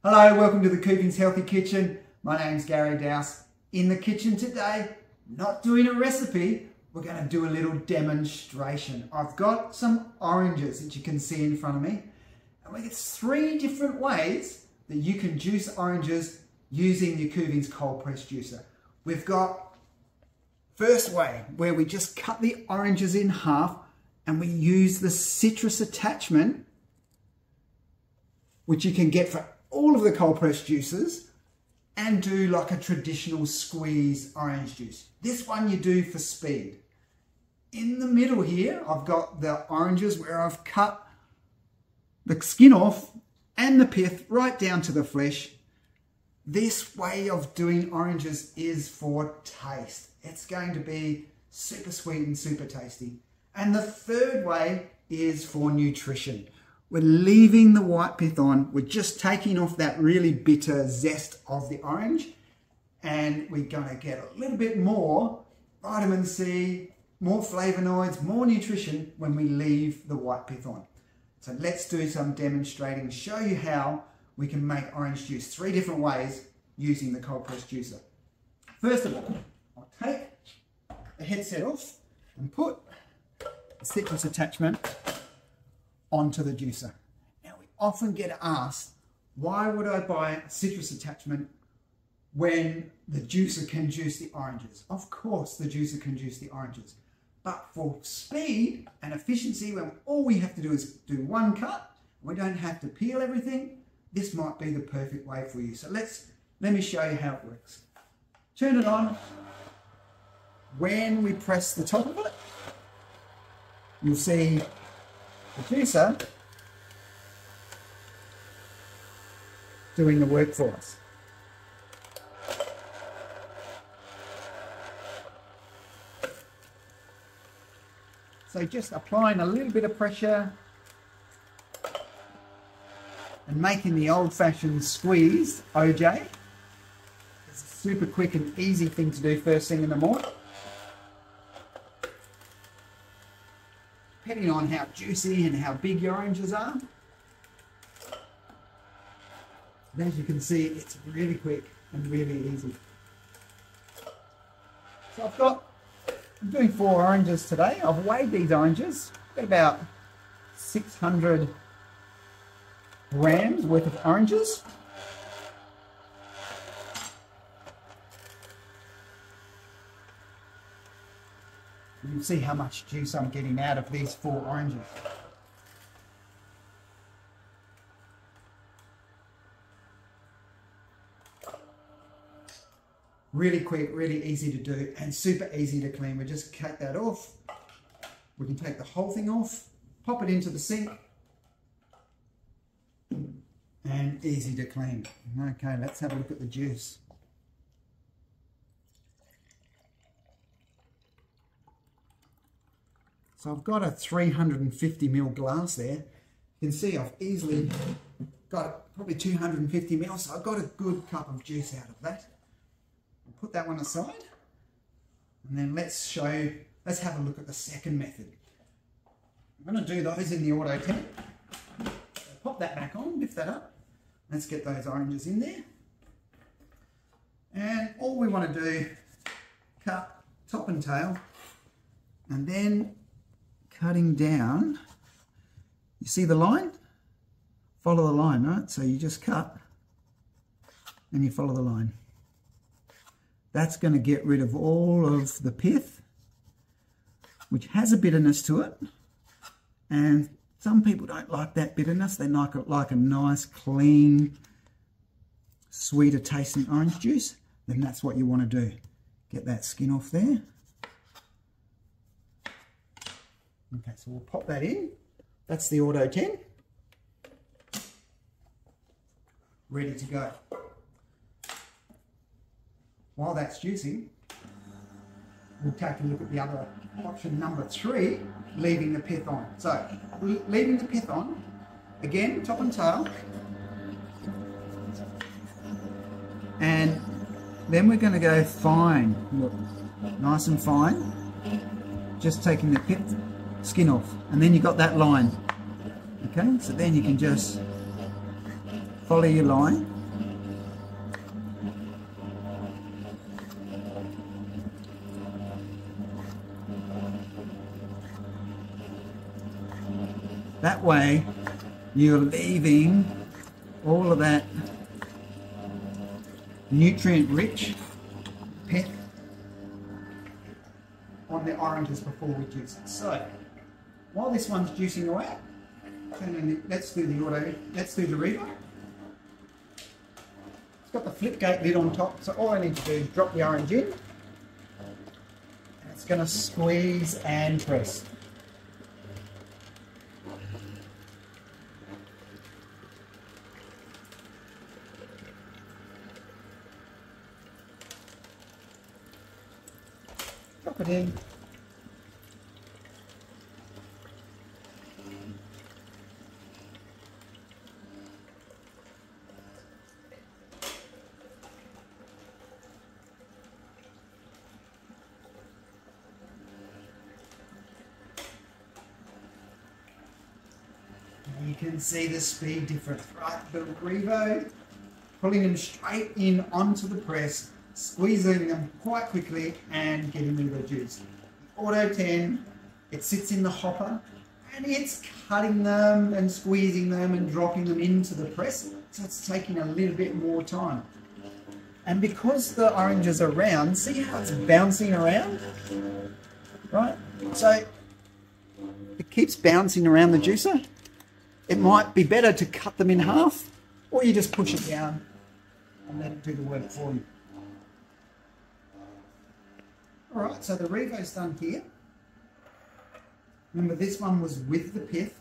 Hello, welcome to the Kuvings Healthy Kitchen. My name's Gary Dowse. In the kitchen today, not doing a recipe, we're going to do a little demonstration. I've got some oranges that you can see in front of me. And we get 3 different ways that you can juice oranges using your Kuvings cold press juicer. We've got first way where we just cut the oranges in half and we use the citrus attachment, which you can get for all of the cold press juices, and do like a traditional squeeze orange juice. This one you do for speed. In the middle here, I've got the oranges where I've cut the skin off and the pith right down to the flesh. This way of doing oranges is for taste. It's going to be super sweet and super tasty. And the third way is for nutrition. We're leaving the white pith on. We're just taking off that really bitter zest of the orange. And we're going to get a little bit more vitamin C, more flavonoids, more nutrition when we leave the white pith on. So let's do some demonstrating, show you how we can make orange juice 3 different ways using the cold press juicer. First of all, I'll take the headset off and put the citrus attachment onto the juicer. Now we often get asked, why would I buy a citrus attachment when the juicer can juice the oranges? Of course the juicer can juice the oranges, but for speed and efficiency, when all we have to do is do one cut, we don't have to peel everything, this might be the perfect way for you. So let me show you how it works. Turn it on. When we press the top of it, you'll see the juicer doing the work for us. So just applying a little bit of pressure and making the old-fashioned squeeze OJ. It's a super quick and easy thing to do first thing in the morning. Depending on how juicy and how big your oranges are. And as you can see, it's really quick and really easy. So I'm doing 4 oranges today. I've weighed these oranges. Got about 600 grams worth of oranges. You can see how much juice I'm getting out of these 4 oranges. Really quick, really easy to do, and super easy to clean. We just cut that off. We can take the whole thing off, pop it into the sink, and easy to clean. Okay, let's have a look at the juice. So I've got a 350 ml glass there. You can see I've easily got probably 250 ml, so I've got a good cup of juice out of that. I'll put that one aside, and then let's have a look at the second method. I'm going to do those in the auto temp. So pop that back on, lift that up. Let's get those oranges in there. And all we want to do, cut top and tail, and then cutting down, you see the line? Follow the line, right? So you just cut and you follow the line. That's going to get rid of all of the pith, which has a bitterness to it. And some people don't like that bitterness. They like a nice, clean, sweeter tasting orange juice. Then that's what you want to do. Get that skin off there. Okay, so we'll pop that in. That's the Auto 10. Ready to go. While that's juicing, we'll take a look at the other option, number 3, leaving the pith on. So, leaving the pith on, again, top and tail. And then we're going to go fine. Look, nice and fine. Just taking the pith skin off, and then you've got that line. Okay, so then you can just Follow your line. That way you're leaving all of that nutrient-rich pith on the oranges before we juice it. So while this one's juicing away, let's do the Revo. It's got the flip gate lid on top, so all I need to do is drop the orange in, and it's going to squeeze and press. Drop it in. You can see the speed difference, right? The Revo, pulling them straight in onto the press, squeezing them quite quickly and getting rid of the juice. The Auto 10, it sits in the hopper and it's cutting them and squeezing them and dropping them into the press, so it's taking a little bit more time. And because the oranges are round, see how it's bouncing around? Right? So it keeps bouncing around the juicer. It might be better to cut them in half, or you just push it down and let it do the work for you. Alright, so the Revo's done here. Remember, this one was with the pith.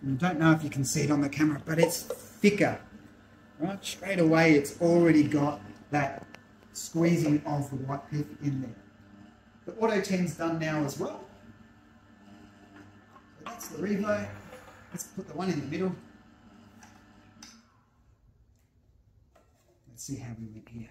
And I don't know if you can see it on the camera, but it's thicker. Right, straight away it's already got that squeezing of the white pith in there. The Auto 10's done now as well. So that's the Revo. Let's put the one in the middle. Let's see how we went here.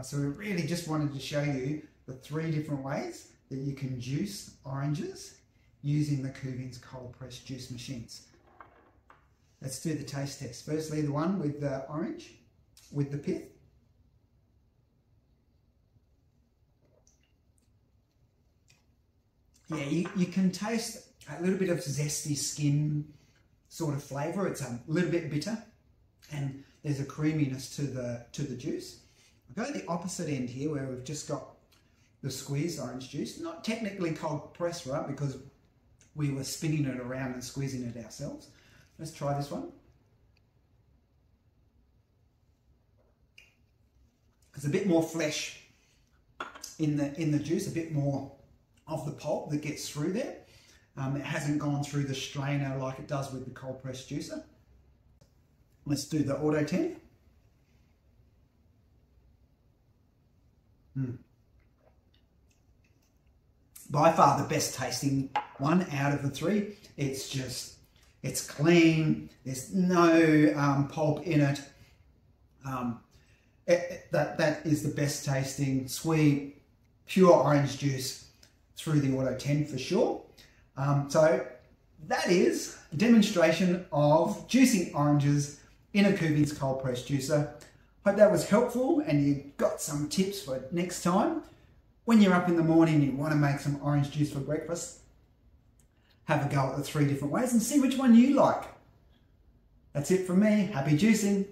So we really just wanted to show you the 3 different ways that you can juice oranges using the Kuvings cold press juice machines. Let's do the taste test. Firstly, the one with the orange, with the pith. Yeah, you can taste a little bit of zesty skin sort of flavour. It's a little bit bitter and there's a creaminess to the juice. I'll go to the opposite end here where we've just got the squeezed orange juice. Not technically cold press, right, because we were spinning it around and squeezing it ourselves. Let's try this one. There's a bit more flesh in the juice, a bit more of the pulp that gets through there. It hasn't gone through the strainer like it does with the cold press juicer. Let's do the Auto 10. By far the best tasting one out of the 3. It's clean, there's no pulp in it. That is the best tasting, sweet, pure orange juice through the Auto 10 for sure. So that is a demonstration of juicing oranges in a Kuvings cold press juicer. Hope that was helpful and you got some tips for next time. When you're up in the morning and you want to make some orange juice for breakfast, have a go at the 3 different ways and see which one you like. That's it from me. Happy juicing.